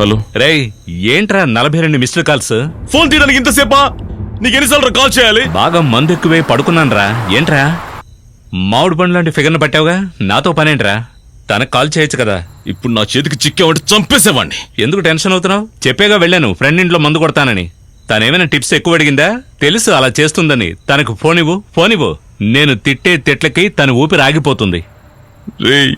Hello రేయ్ ఏంట్రా 42 missed calls? Phone తీయడానికి ఇంతసేపా? నీకు ఎన్నిసార్లు కాల్ చేయాలి? బాగా మందు ఎక్కువే పడుకున్నాన్రా. ఏంట్రా మామిడి పండు లాంటి ఫిగర్ను పట్టావుగా, నాతో పనేంట్రా? తనకు కాల్ చేయొచ్చు కదా. ఇప్పుడు నా చేతికి చిక్కేవంటే చంపేసేవాడిని. ఎందుకు టెన్షన్ అవుతున్నావు? చెప్పేగా వెళ్ళాను ఫ్రెండ్ ఇంట్లో మందు కొడతానని. తనేమైనా టిప్స్ ఎక్కువ అడిగిందా? తెలుసు అలా చేస్తుందని. తనకు ఫోన్ ఇవ్వు. నేను తిట్టే తిట్లకి తన ఊపిరి ఆగిపోతుంది. రేయ్,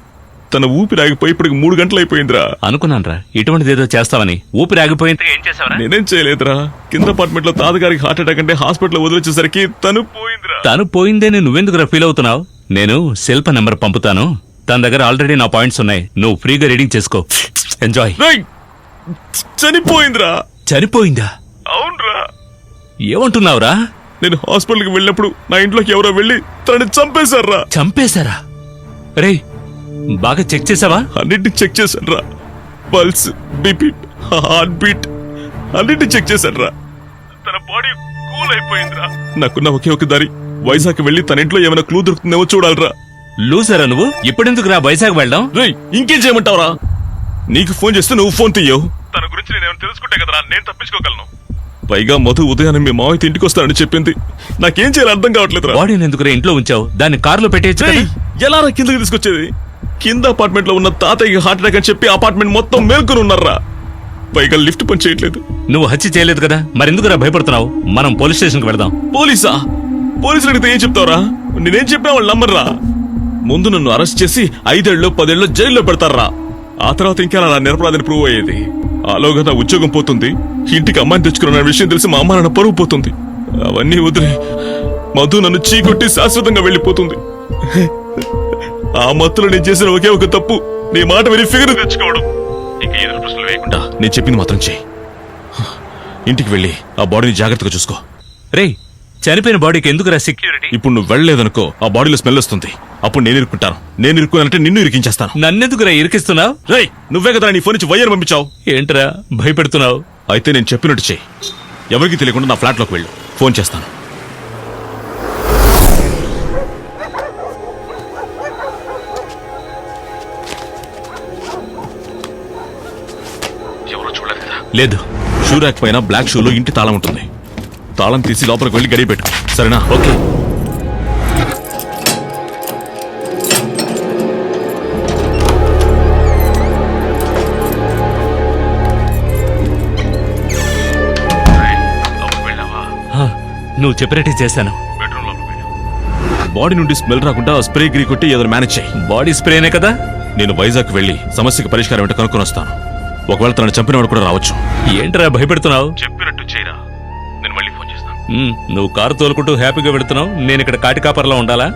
తన ఊపిరి ఆగిపోయి ఇప్పటికి 3 గంటలు అయిపోయిందిరా. అనుకున్నాన్రా ఇటువంటిదేదో చేస్తావని. ఊపిరి ఆగిపోయింది ఏం చేసావరా? నేనేం చేయలేదురా. కింద అపార్ట్మెంట్ లో తాతగారికి హార్ట్ అటాక్ అంటే హాస్పిటల్ వదిలేసేసరికి తను పోయిందిరా. తను పోయిందేని నువ్వెందుకురా ఫీల్ అవుతున్నావు? నేను శిల్ప నెంబర్ పంపుతాను. తన దగ్గర ఆల్రెడీ నా పాయింట్స్ ఉన్నాయి. నువ్వు ఫ్రీగా రీడింగ్ చేసుకో. ఎంజాయ్. చనిపోయిందిరా. చనిపోయిందా? అవునరా. ఏమంటున్నావురా? నేను హాస్పిటల్కి వెళ్ళినప్పుడు నా ఇంట్లోకి ఎవరో వెళ్ళి తనని చంపేశారా. చంపేశారా? రే బాగా చెక్ చేసావా? అన్నింటినీ చెక్ చేశాను రా. పల్స్, బీపీ, హార్ట్ బీట్ అన్నింటినీ చెక్ చేశాను రా. తన బాడీ కూల్ అయిపోయిందిరా. నాకున్న ఒకే ఒక దారి వైజాగ్ వెళ్ళి తన ఇంట్లో ఏమైనా క్లూ దొరుకుతుందేమో చూడాలరా. లూజరా నువ్వు? ఇప్పుడెందుకు రా వైజాగ్ వెళ్దాం? రేయ్, ఇంకేం చేయమంటావురా? నీకు ఫోన్ చేస్తే నువ్వు ఫోన్ తీయవు. తన గురించి నేనేమైనా తెలుసుకుంటే కదరా నేను తప్పించుకోగలను. పైగా మధు ఉదయాన్నే మీ మావయ్య ఇంటికి వస్తానని చెప్పింది. నాకేం చేయాలి అర్థం కావట్లేదు. బాడీని ఎందుకురా ఇంట్లో ఉంచావు? దాన్ని కారులో పెట్టేయచ్చు కదా. ఎలా రా కిందకి తీసుకొచ్చేది? కింద అపార్ట్మెంట్ లో ఉన్న తాతయ్య హార్ట్ అటాక్ అని చెప్పి అపార్ట్మెంట్ మొత్తం మేల్కొని ఉన్నారా. పైగా లిఫ్ట్ పని చేయట్లేదు. నువ్వు హత్య చేయలేదు కదా, మరెందుకురా భయపడుతున్నావు? మనం పోలీస్ స్టేషన్ కి వెళదాం. పోలీసా? పోలీసులు అడిగితే ఏం చెప్తావురా? నేనేం చెప్పినా వాళ్ళు నమ్మర్రా. ముందు నన్ను అరెస్ట్ చేసి 5 ఏళ్ళు 10 ఏళ్ళు జైల్లో పెడతారా. ఆ తర్వాత ఇంకా నా నిరపరాధిని ప్రూవ్ అయ్యేది. ఆలోగా నా ఉద్యోగం పోతుంది. ఇంటికి అమ్మాయిని తెచ్చుకున్న విషయం తెలిసి మా అమ్మ నాన్న పరువు పోతుంది. అవన్నీ వదిలి మధు నన్ను చీకొట్టి శాశ్వతంగా వెళ్ళిపోతుంది. ఆ మత్తులో నేను చేసిన ఒకే ఒక తప్పు నీ మాట విని ఫిగర్ తెచ్చుకోవడం. ఇంకా ఎదురు ప్రశ్నలు వేయకుండా నేను చెప్పింది మాత్రం చేయి. ఇంటికి వెళ్ళి ఆ బాడీని జాగ్రత్తగా చూసుకో. రేయ్, చనిపోయిన బాడీకి ఎందుకురా సెక్యూరిటీ? ఇప్పుడు నువ్వు వెళ్ళలేదనుకో ఆ బాడీలో స్మెల్ వస్తుంది. అప్పుడు నేను ఇరుక్కుంటాను. నేను ఇరుక్కున్నానంటే నిన్ను ఇరికించేస్తాను. నన్నెందుకురా ఇరికిస్తున్నావు? రేయ్, నువ్వే కదా నీ ఫోన్ నుంచి వైర్ పంపించావు. ఏంట్రా భయపెడుతున్నావు? అయితే నేను చెప్పినట్టు చెయ్యి. ఎవరికి తెలియకుండా నా ఫ్లాట్లోకి వెళ్ళు. ఫోన్ చేస్తాను. ఎవరో చూడలేదు కదా? లేదు. షూ ర్యాక్ పైన బ్లాక్ షూలో ఇంటి తాళం ఉంటుంది. తాళం తీసి లోపలికి వెళ్ళి గడియ పెట్టు. సరేనా? ఓకే. నువ్వు చెప్పినట్టే చేశాను. బాడీ నుండి స్మెల్ రాకుండా స్ప్రే గిరి కొట్టి ఏదో మేనేజ్ చేయి. బాడీ స్ప్రేనే కదా. నేను వైజాగ్ వెళ్ళి సమస్యకి పరిష్కారం ఏంటో కనుక్కొని వస్తాను. ఒకవేళ తనని చంపినవాడు కూడా రావచ్చు. ఏంట్రా భయపెడుతున్నావు? చెప్పినట్టు చేయరా. నేను మళ్ళీ ఫోన్ చేస్తాను. నువ్వు కారు తోలుకుంటూ హ్యాపీగా వెళుతున్నావు. నేను ఇక్కడ కాటి కాపర్లా ఉండాలా?